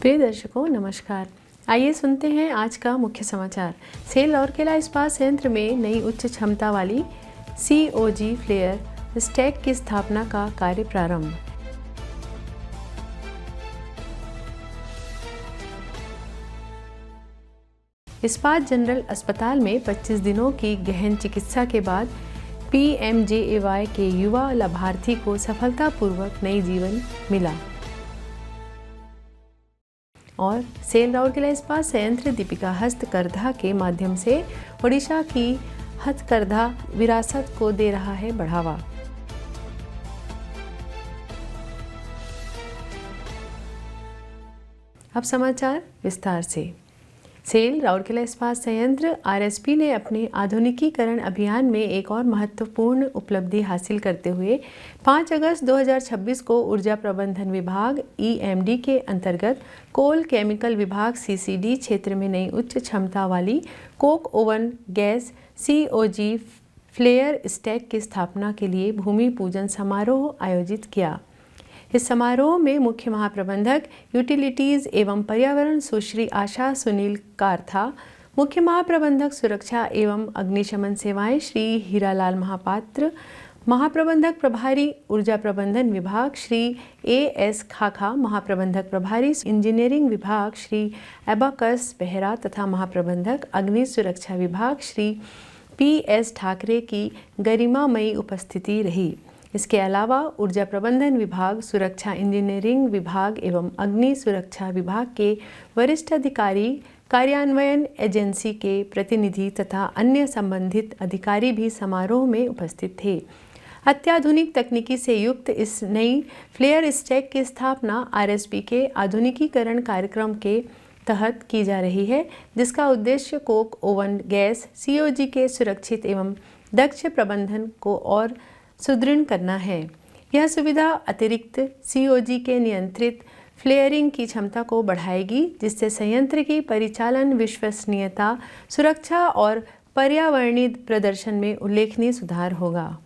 प्रिय दर्शकों नमस्कार। आइए सुनते हैं आज का मुख्य समाचार। सेल राउरकेला इस्पात संयंत्र में नई उच्च क्षमता वाली COG फ्लेयर स्टैक की स्थापना का कार्य प्रारंभ। इस्पात जनरल अस्पताल में 25 दिनों की गहन चिकित्सा के बाद PMJAY के युवा लाभार्थी को सफलतापूर्वक नई जीवन मिला। और सेल राउरकेला इस्पात संयंत्र दीपिका हस्तकरघा के माध्यम से ओडिशा की हथकरघा विरासत को दे रहा है बढ़ावा। अब समाचार विस्तार से। सेल राउरकेला इस्पात संयंत्र RSP ने अपने आधुनिकीकरण अभियान में एक और महत्वपूर्ण उपलब्धि हासिल करते हुए 5 अगस्त 2026 को ऊर्जा प्रबंधन विभाग EMD के अंतर्गत कोल केमिकल विभाग CCD क्षेत्र में नई उच्च क्षमता वाली coke oven gas COG flare stack की स्थापना के लिए भूमि पूजन समारोह आयोजित किया। इस समारोह में मुख्य महाप्रबंधक यूटिलिटीज़ एवं पर्यावरण सुश्री आशा सुनील काथा, मुख्य महाप्रबंधक सुरक्षा एवं अग्निशमन सेवाएं श्री हीरालाल महापात्र, महाप्रबंधक प्रभारी ऊर्जा प्रबंधन विभाग श्री AS खाखा, महाप्रबंधक प्रभारी इंजीनियरिंग विभाग श्री एबाकस बेहरा तथा महाप्रबंधक अग्नि सुरक्षा विभाग श्री PS ठाकरे की गरिमामयी उपस्थिति रही। इसके अलावा ऊर्जा प्रबंधन विभाग, सुरक्षा इंजीनियरिंग विभाग एवं अग्नि सुरक्षा विभाग के वरिष्ठ अधिकारी, कार्यान्वयन एजेंसी के प्रतिनिधि तथा अन्य संबंधित अधिकारी भी समारोह में उपस्थित थे। अत्याधुनिक तकनीकी से युक्त इस नई फ्लेयर स्टैक की स्थापना RSP के आधुनिकीकरण कार्यक्रम के तहत की जा रही है, जिसका उद्देश्य कोक ओवन गैस COG के सुरक्षित एवं दक्ष प्रबंधन को और सुदृढ़ करना है। यह सुविधा अतिरिक्त COG के नियंत्रित फ्लेयरिंग की क्षमता को बढ़ाएगी, जिससे संयंत्र की परिचालन विश्वसनीयता, सुरक्षा और पर्यावरणीय प्रदर्शन में उल्लेखनीय सुधार होगा।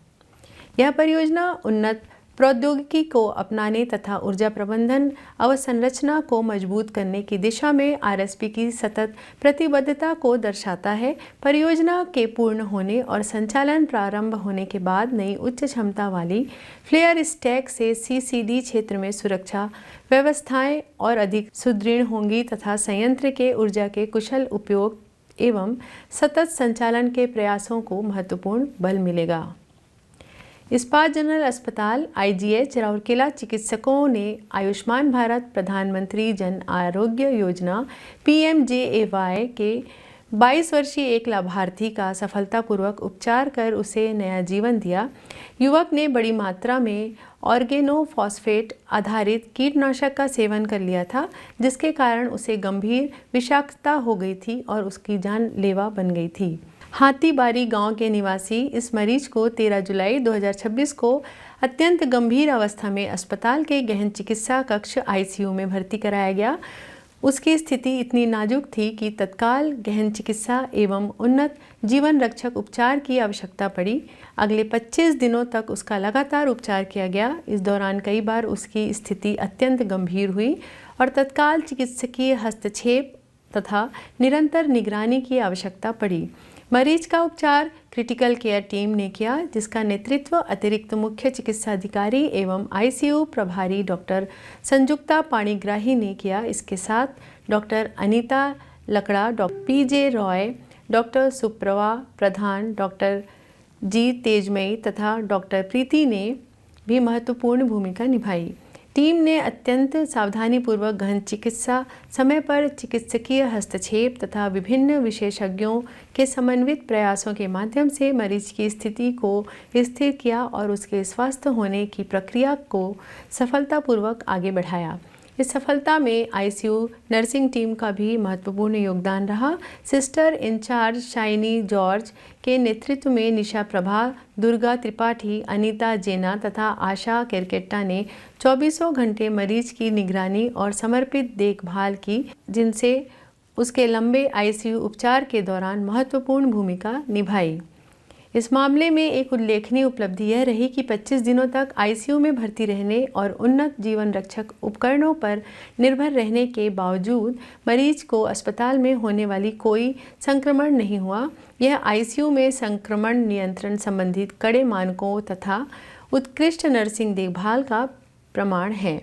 यह परियोजना उन्नत प्रौद्योगिकी को अपनाने तथा ऊर्जा प्रबंधन अवसंरचना को मजबूत करने की दिशा में RSP की सतत प्रतिबद्धता को दर्शाता है। परियोजना के पूर्ण होने और संचालन प्रारंभ होने के बाद नई उच्च क्षमता वाली फ्लेयर स्टैक से CCD क्षेत्र में सुरक्षा व्यवस्थाएं और अधिक सुदृढ़ होंगी तथा संयंत्र के ऊर्जा के कुशल उपयोग एवं सतत संचालन के प्रयासों को महत्वपूर्ण बल मिलेगा। इस्पात जनरल अस्पताल IGH राउरकेला चिकित्सकों ने आयुष्मान भारत प्रधानमंत्री जन आरोग्य योजना PMJAY के 22 वर्षीय एक लाभार्थी का सफलतापूर्वक उपचार कर उसे नया जीवन दिया। युवक ने बड़ी मात्रा में ऑर्गेनोफॉस्फेट आधारित कीटनाशक का सेवन कर लिया था, जिसके कारण उसे गंभीर विषाक्तता हो गई थी और उसकी जानलेवा बन गई थी। हाथीबारी गांव के निवासी इस मरीज को 13 जुलाई 2026 को अत्यंत गंभीर अवस्था में अस्पताल के गहन चिकित्सा कक्ष ICU में भर्ती कराया गया। उसकी स्थिति इतनी नाजुक थी कि तत्काल गहन चिकित्सा एवं उन्नत जीवन रक्षक उपचार की आवश्यकता पड़ी। अगले 25 दिनों तक उसका लगातार उपचार किया गया। इस दौरान कई बार उसकी स्थिति अत्यंत गंभीर हुई और तत्काल चिकित्सकीय हस्तक्षेप तथा निरंतर निगरानी की आवश्यकता पड़ी। मरीज का उपचार क्रिटिकल केयर टीम ने किया, जिसका नेतृत्व अतिरिक्त मुख्य चिकित्सा अधिकारी एवं ICU प्रभारी डॉक्टर संजुक्ता पाणिग्राही ने किया। इसके साथ डॉक्टर अनीता लकड़ा, डॉक्टर PJ रॉय, डॉक्टर सुप्रवा प्रधान, डॉक्टर G तेजमयी तथा डॉक्टर प्रीति ने भी महत्वपूर्ण भूमिका निभाई। टीम ने अत्यंत सावधानीपूर्वक गहन चिकित्सा, समय पर चिकित्सकीय हस्तक्षेप तथा विभिन्न विशेषज्ञों के समन्वित प्रयासों के माध्यम से मरीज की स्थिति को स्थिर किया और उसके स्वस्थ होने की प्रक्रिया को सफलतापूर्वक आगे बढ़ाया। इस सफलता में ICU नर्सिंग टीम का भी महत्वपूर्ण योगदान रहा। सिस्टर इंचार्ज शाइनी जॉर्ज के नेतृत्व में निशा प्रभा, दुर्गा त्रिपाठी, अनीता जेना तथा आशा केरकेट्टा ने 24 घंटे मरीज की निगरानी और समर्पित देखभाल की, जिनसे उसके लंबे ICU उपचार के दौरान महत्वपूर्ण भूमिका निभाई। इस मामले में एक उल्लेखनीय उपलब्धि यह रही कि 25 दिनों तक आईसीयू में भर्ती रहने और उन्नत जीवन रक्षक उपकरणों पर निर्भर रहने के बावजूद मरीज को अस्पताल में होने वाली कोई संक्रमण नहीं हुआ। यह आईसीयू में संक्रमण नियंत्रण संबंधित कड़े मानकों तथा उत्कृष्ट नर्सिंग देखभाल का प्रमाण है।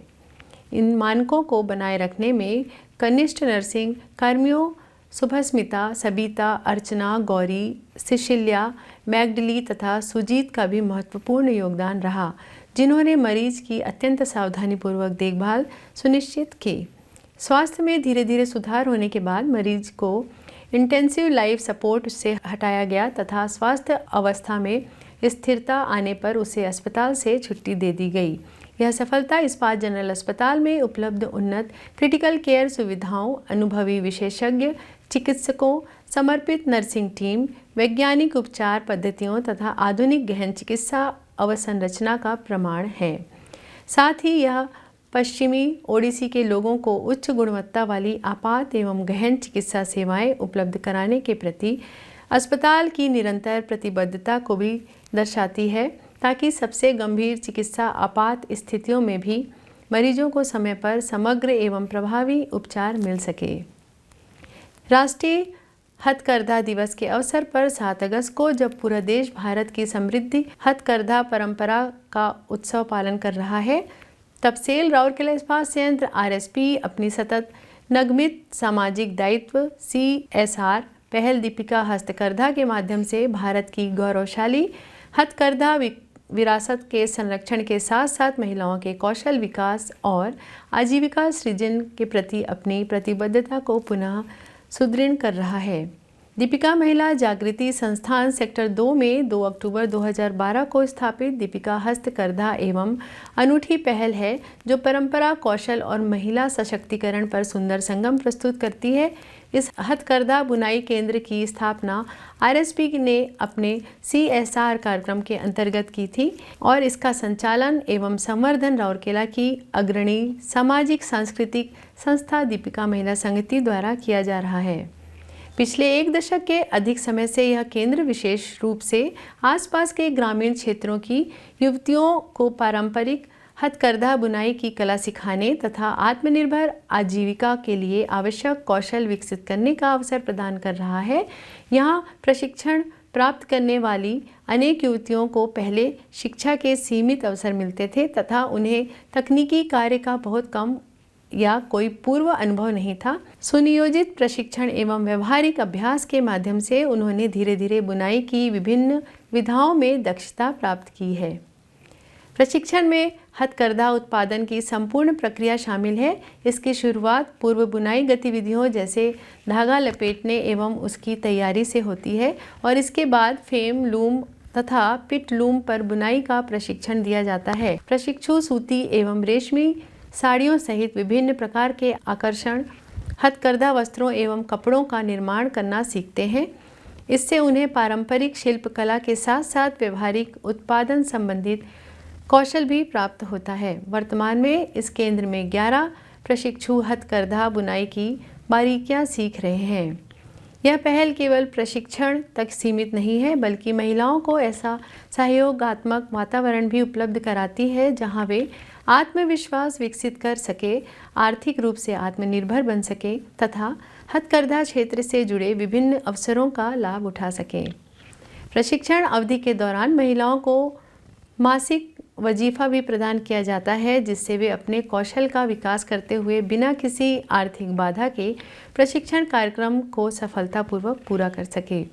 इन मानकों को बनाए रखने में कनिष्ठ नर्सिंग कर्मियों सुभस्मिता, सबिता, अर्चना, गौरी, सिशिल्या, मैगडली तथा सुजीत का भी महत्वपूर्ण योगदान रहा, जिन्होंने मरीज की अत्यंत सावधानीपूर्वक देखभाल सुनिश्चित की। स्वास्थ्य में धीरे धीरे सुधार होने के बाद मरीज को इंटेंसिव लाइफ सपोर्ट से हटाया गया तथा स्वास्थ्य अवस्था में स्थिरता आने पर उसे अस्पताल से छुट्टी दे दी गई। यह सफलता इस्पात जनरल अस्पताल में उपलब्ध उन्नत क्रिटिकल केयर सुविधाओं, अनुभवी विशेषज्ञ चिकित्सकों, समर्पित नर्सिंग टीम, वैज्ञानिक उपचार पद्धतियों तथा आधुनिक गहन चिकित्सा अवसंरचना का प्रमाण है। साथ ही यह पश्चिमी ओडिसी के लोगों को उच्च गुणवत्ता वाली आपात एवं गहन चिकित्सा सेवाएं उपलब्ध कराने के प्रति अस्पताल की निरंतर प्रतिबद्धता को भी दर्शाती है, ताकि सबसे गंभीर चिकित्सा आपात स्थितियों में भी मरीजों को समय पर समग्र एवं प्रभावी उपचार मिल सके। राष्ट्रीय हथकरघा दिवस के अवसर पर 7 अगस्त को जब पूरा देश भारत की समृद्धि हथकरघा परंपरा का उत्सव पालन कर रहा है, तब सेल राउरकेला इस्पात संयंत्र आरएसपी अपनी सतत नगमित सामाजिक दायित्व CSR पहल दीपिका हस्तकरघा के माध्यम से भारत की गौरवशाली हथकरघा विरासत के संरक्षण के साथ साथ महिलाओं के कौशल विकास और आजीविका सृजन के प्रति अपनी प्रतिबद्धता को पुनः सुदृढ़ कर रहा है। दीपिका महिला जागृति संस्थान सेक्टर 2 में 2 अक्टूबर 2012 को स्थापित दीपिका हस्तकरघा एवं अनूठी पहल है, जो परंपरा, कौशल और महिला सशक्तिकरण पर सुंदर संगम प्रस्तुत करती है। इस हथकरघा बुनाई केंद्र की स्थापना आरएसपी ने अपने CSR कार्यक्रम के अंतर्गत की थी और इसका संचालन एवं संवर्धन राउरकेला की अग्रणी सामाजिक सांस्कृतिक संस्था दीपिका महिला संगति द्वारा किया जा रहा है। पिछले 1 दशक के अधिक समय से यह केंद्र विशेष रूप से आसपास के ग्रामीण क्षेत्रों की युवतियों को पारंपरिक हथकरघा बुनाई की कला सिखाने तथा आत्मनिर्भर आजीविका के लिए आवश्यक कौशल विकसित करने का अवसर प्रदान कर रहा है। यहाँ प्रशिक्षण प्राप्त करने वाली अनेक युवतियों को पहले शिक्षा के सीमित अवसर मिलते थे तथा उन्हें तकनीकी कार्य का बहुत कम या कोई पूर्व अनुभव नहीं था। सुनियोजित प्रशिक्षण एवं व्यवहारिक अभ्यास के माध्यम से उन्होंने धीरे धीरे बुनाई की विभिन्न विधाओं में दक्षता प्राप्त की है। प्रशिक्षण में हथकरघा उत्पादन की संपूर्ण प्रक्रिया शामिल है। इसकी शुरुआत पूर्व बुनाई गतिविधियों जैसे धागा लपेटने एवं उसकी तैयारी से होती है और इसके बाद फेम, लूम तथा पिट लूम पर बुनाई का प्रशिक्षण दिया जाता है। प्रशिक्षु सूती एवं रेशमी साड़ियों सहित विभिन्न प्रकार के आकर्षण हथकरघा वस्त्रों एवं कपड़ों का निर्माण करना सीखते हैं। इससे उन्हें पारंपरिक शिल्पकला के साथ साथ व्यवहारिक उत्पादन संबंधित कौशल भी प्राप्त होता है। वर्तमान में इस केंद्र में 11 प्रशिक्षु हथकरघा बुनाई की बारीकियां सीख रहे हैं। यह पहल केवल प्रशिक्षण तक सीमित नहीं है, बल्कि महिलाओं को ऐसा सहयोगात्मक वातावरण भी उपलब्ध कराती है जहां वे आत्मविश्वास विकसित कर सके, आर्थिक रूप से आत्मनिर्भर बन सके तथा हथकरघा क्षेत्र से जुड़े विभिन्न अवसरों का लाभ उठा सकें। प्रशिक्षण अवधि के दौरान महिलाओं को मासिक वजीफा भी प्रदान किया जाता है, जिससे वे अपने कौशल का विकास करते हुए बिना किसी आर्थिक बाधा के प्रशिक्षण कार्यक्रम को सफलतापूर्वक पूरा कर सके।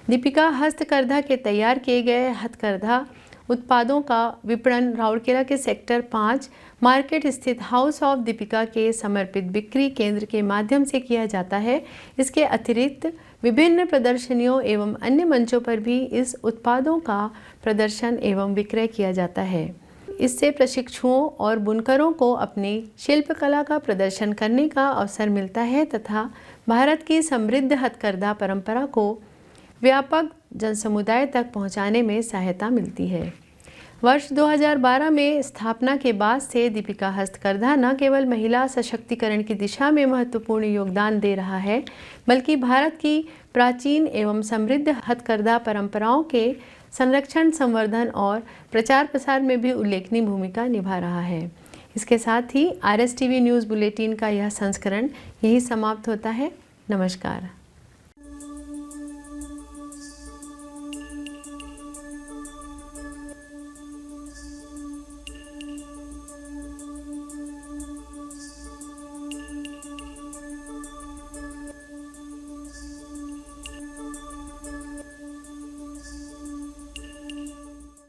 दीपिका हस्तकरघा के तैयार किए गए हथकरघा उत्पादों का विपणन राउरकेला के सेक्टर 5 मार्केट स्थित हाउस ऑफ दीपिका के समर्पित बिक्री केंद्र के माध्यम से किया जाता है। इसके अतिरिक्त विभिन्न प्रदर्शनियों एवं अन्य मंचों पर भी इस उत्पादों का प्रदर्शन एवं विक्रय किया जाता है। इससे प्रशिक्षुओं और बुनकरों को अपनी शिल्पकला का प्रदर्शन करने का अवसर मिलता है तथा भारत की समृद्ध हथकरघा परंपरा को व्यापक जनसमुदाय तक पहुंचाने में सहायता मिलती है। वर्ष 2012 में स्थापना के बाद से दीपिका हस्तकरघा न केवल महिला सशक्तिकरण की दिशा में महत्वपूर्ण योगदान दे रहा है, बल्कि भारत की प्राचीन एवं समृद्ध हथकरघा परंपराओं के संरक्षण, संवर्धन और प्रचार प्रसार में भी उल्लेखनीय भूमिका निभा रहा है। इसके साथ ही RSTV न्यूज़ बुलेटिन का यह संस्करण यही समाप्त होता है। नमस्कार।